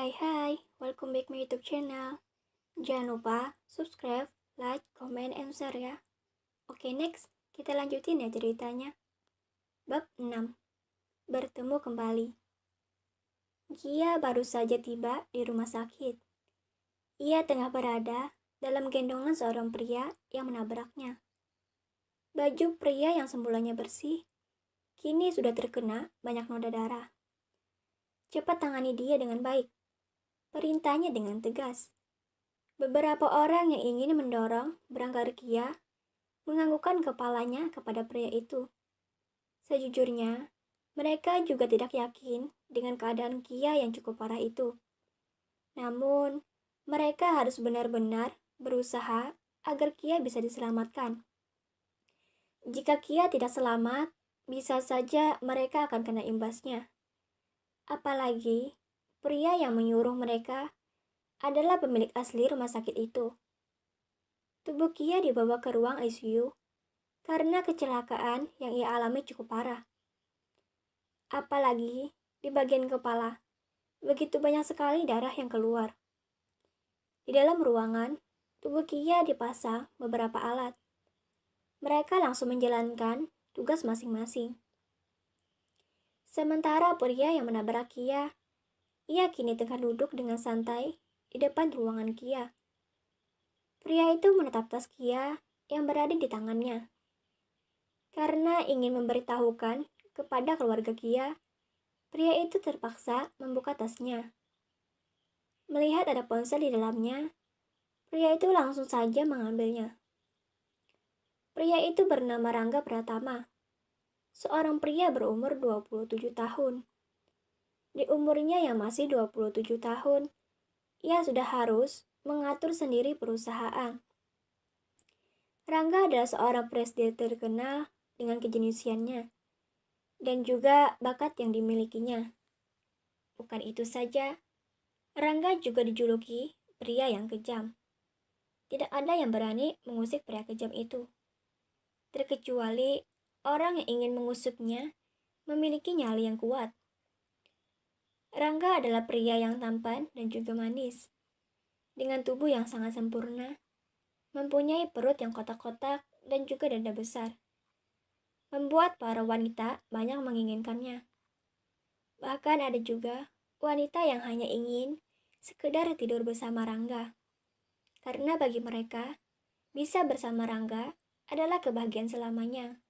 Hai, welcome back my YouTube channel. Jangan lupa subscribe, like, comment, and share ya. Oke, next, kita lanjutin ya ceritanya. Bab 6. Bertemu kembali. Gia baru saja tiba di rumah sakit. Ia tengah berada dalam gendongan seorang pria yang menabraknya. Baju pria yang semulanya bersih, kini sudah terkena banyak noda darah. Cepat tangani dia dengan baik. Perintahnya dengan tegas. Beberapa orang yang ingin mendorong berangkat Gia menganggukkan kepalanya kepada pria itu. Sejujurnya, mereka juga tidak yakin dengan keadaan Gia yang cukup parah itu. Namun, mereka harus benar-benar berusaha agar Gia bisa diselamatkan. Jika Gia tidak selamat, bisa saja mereka akan kena imbasnya. Apalagi, pria yang menyuruh mereka adalah pemilik asli rumah sakit itu. Tubuh Gia dibawa ke ruang ICU karena kecelakaan yang ia alami cukup parah. Apalagi di bagian kepala, begitu banyak sekali darah yang keluar. Di dalam ruangan, tubuh Gia dipasang beberapa alat. Mereka langsung menjalankan tugas masing-masing. Sementara pria yang menabrak Gia, ia kini tengah duduk dengan santai di depan ruangan Gia. Pria itu menatap tas Gia yang berada di tangannya. Karena ingin memberitahukan kepada keluarga Gia, pria itu terpaksa membuka tasnya. Melihat ada ponsel di dalamnya, pria itu langsung saja mengambilnya. Pria itu bernama Rangga Pratama, seorang pria berumur 27 tahun. Di umurnya yang masih 27 tahun, ia sudah harus mengatur sendiri perusahaan. Rangga adalah seorang presiden terkenal dengan kejeniusiannya dan juga bakat yang dimilikinya. Bukan itu saja, Rangga juga dijuluki pria yang kejam. Tidak ada yang berani mengusik pria kejam itu, terkecuali orang yang ingin mengusupnya memiliki nyali yang kuat. Rangga adalah pria yang tampan dan juga manis, dengan tubuh yang sangat sempurna, mempunyai perut yang kotak-kotak dan juga dada besar, membuat para wanita banyak menginginkannya. Bahkan ada juga wanita yang hanya ingin sekedar tidur bersama Rangga, karena bagi mereka, bisa bersama Rangga adalah kebahagiaan selamanya.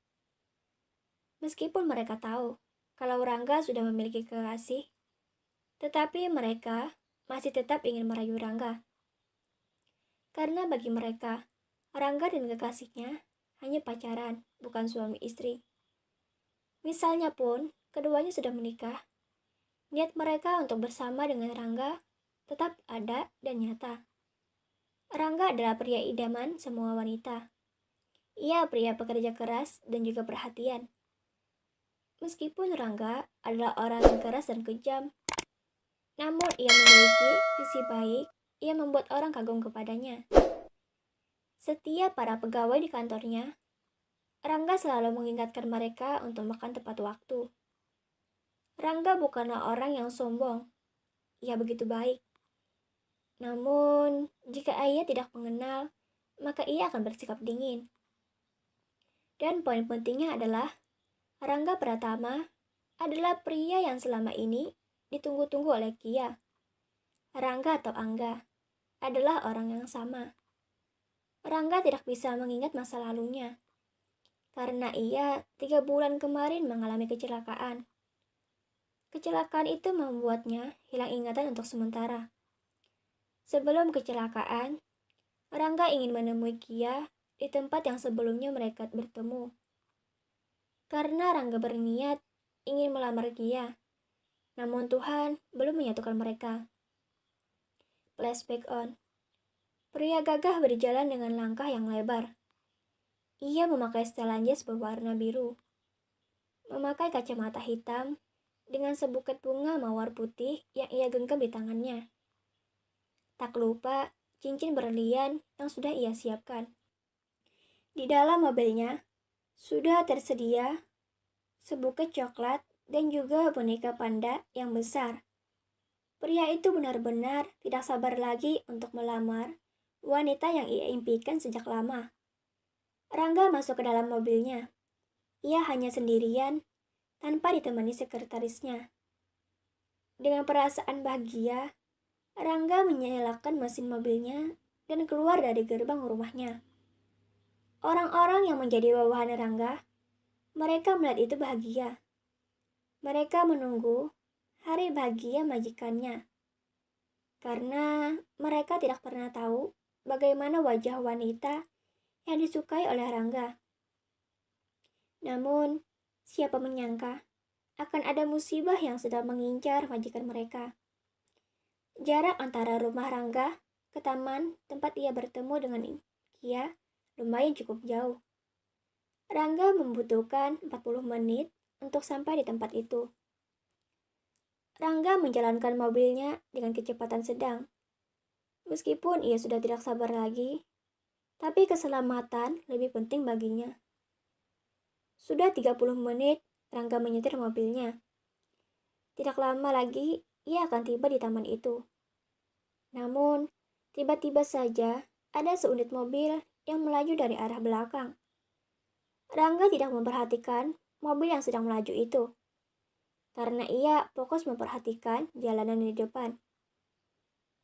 Meskipun mereka tahu kalau Rangga sudah memiliki kekasih, tetapi mereka masih tetap ingin merayu Rangga. Karena bagi mereka, Rangga dan kekasihnya hanya pacaran, bukan suami istri. Misalnya pun, keduanya sudah menikah, niat mereka untuk bersama dengan Rangga tetap ada dan nyata. Rangga adalah pria idaman semua wanita. Ia pria pekerja keras dan juga perhatian. Meskipun Rangga adalah orang yang keras dan kejam, namun ia memiliki sisi baik yang membuat orang kagum kepadanya. Setiap para pegawai di kantornya, Rangga selalu mengingatkan mereka untuk makan tepat waktu. Rangga bukanlah orang yang sombong. Ia begitu baik. Namun, jika ia tidak mengenal, maka ia akan bersikap dingin. Dan poin pentingnya adalah, Rangga Pratama adalah pria yang selama ini ditunggu-tunggu oleh Gia. Rangga atau Angga adalah orang yang sama. Rangga tidak bisa mengingat masa lalunya, karena ia 3 bulan kemarin mengalami kecelakaan. Kecelakaan itu membuatnya hilang ingatan untuk sementara. Sebelum kecelakaan, Rangga ingin menemui Gia di tempat yang sebelumnya mereka bertemu. Karena Rangga berniat ingin melamar Gia, namun Tuhan belum menyatukan mereka. Flashback on. Pria gagah berjalan dengan langkah yang lebar. Ia memakai setelan jas berwarna biru, memakai kacamata hitam dengan sebuket bunga mawar putih yang ia genggam di tangannya. Tak lupa cincin berlian yang sudah ia siapkan. Di dalam mobilnya sudah tersedia sebuket coklat dan juga boneka panda yang besar. Pria itu benar-benar tidak sabar lagi untuk melamar wanita yang ia impikan sejak lama. Rangga masuk ke dalam mobilnya. Ia hanya sendirian, tanpa ditemani sekretarisnya. Dengan perasaan bahagia, Rangga menyalakan mesin mobilnya dan keluar dari gerbang rumahnya. Orang-orang yang menjadi bawahan Rangga, mereka melihat itu bahagia. Mereka menunggu hari bahagia majikannya, karena mereka tidak pernah tahu bagaimana wajah wanita yang disukai oleh Rangga. Namun, siapa menyangka akan ada musibah yang sedang mengincar majikan mereka. Jarak antara rumah Rangga ke taman tempat ia bertemu dengan Kia lumayan cukup jauh. Rangga membutuhkan 40 menit untuk sampai di tempat itu. Rangga menjalankan mobilnya dengan kecepatan sedang. Meskipun ia sudah tidak sabar lagi, tapi keselamatan lebih penting baginya. Sudah 30 menit Rangga menyetir mobilnya. Tidak lama lagi ia akan tiba di taman itu. Namun, tiba-tiba saja ada seunit mobil yang melaju dari arah belakang. Rangga tidak memperhatikan mobil yang sedang melaju itu, karena ia fokus memperhatikan jalanan di depan.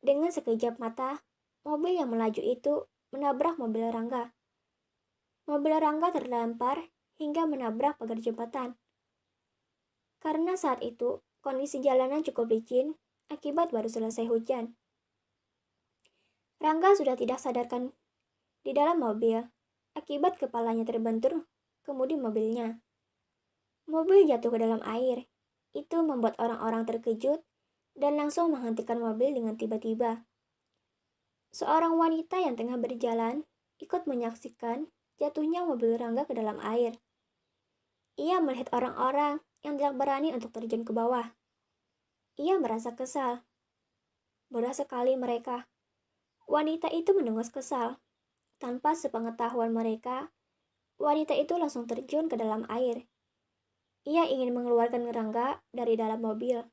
Dengan sekejap mata, mobil yang melaju itu menabrak mobil Rangga. Mobil Rangga terlempar hingga menabrak pagar jembatan. Karena saat itu, kondisi jalanan cukup licin akibat baru selesai hujan. Rangga sudah tidak sadarkan di dalam mobil akibat kepalanya terbentur kemudi mobilnya. Mobil jatuh ke dalam air. Itu membuat orang-orang terkejut dan langsung menghentikan mobil dengan tiba-tiba. Seorang wanita yang tengah berjalan ikut menyaksikan jatuhnya mobil Rangga ke dalam air. Ia melihat orang-orang yang tidak berani untuk terjun ke bawah. Ia merasa kesal. Bodoh sekali mereka. Wanita itu mendengus kesal. Tanpa sepengetahuan mereka, wanita itu langsung terjun ke dalam air. Ia ingin mengeluarkan Rangga dari dalam mobil.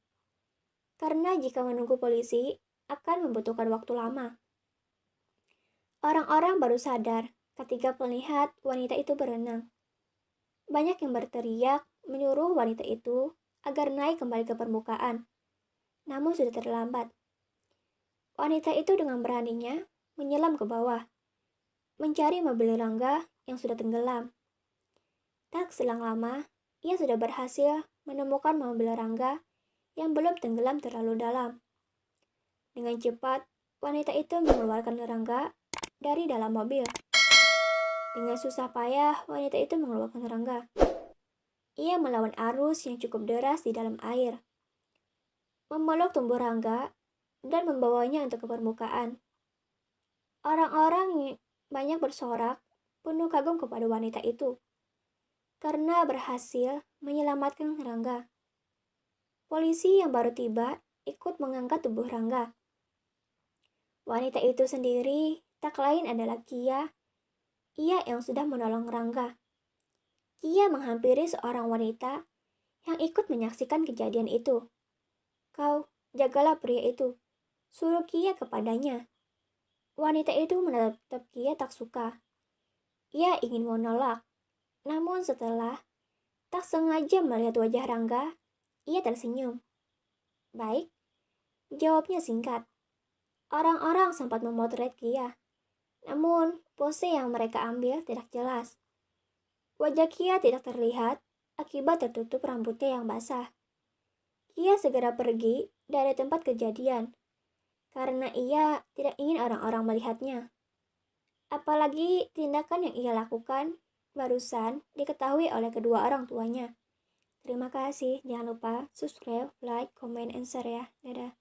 Karena jika menunggu polisi, akan membutuhkan waktu lama. Orang-orang baru sadar ketika melihat wanita itu berenang. Banyak yang berteriak menyuruh wanita itu agar naik kembali ke permukaan. Namun sudah terlambat. Wanita itu dengan beraninya menyelam ke bawah, mencari mobil Rangga yang sudah tenggelam. Tak selang lama, ia sudah berhasil menemukan mobil Rangga yang belum tenggelam terlalu dalam. Dengan cepat, wanita itu mengeluarkan Rangga dari dalam mobil. Dengan susah payah, wanita itu mengeluarkan Rangga. Ia melawan arus yang cukup deras di dalam air, memeluk tubuh Rangga dan membawanya untuk ke permukaan. Orang-orang banyak bersorak, penuh kagum kepada wanita itu, karena berhasil menyelamatkan Rangga. Polisi yang baru tiba ikut mengangkat tubuh Rangga. Wanita itu sendiri tak lain adalah Kia. Ia yang sudah menolong Rangga. Kia menghampiri seorang wanita yang ikut menyaksikan kejadian itu. "Kau, jagalah pria itu," suruh Kia kepadanya. Wanita itu menatap Kia tak suka. Ia ingin menolak, namun setelah tak sengaja melihat wajah Rangga, ia tersenyum. "Baik," jawabnya singkat. Orang-orang sempat memotret Kia, namun pose yang mereka ambil tidak jelas. Wajah Kia tidak terlihat akibat tertutup rambutnya yang basah. Kia segera pergi dari tempat kejadian karena ia tidak ingin orang-orang melihatnya. Apalagi tindakan yang ia lakukan barusan diketahui oleh kedua orang tuanya. Terima kasih, jangan lupa subscribe, like, comment, and share ya. Dadah.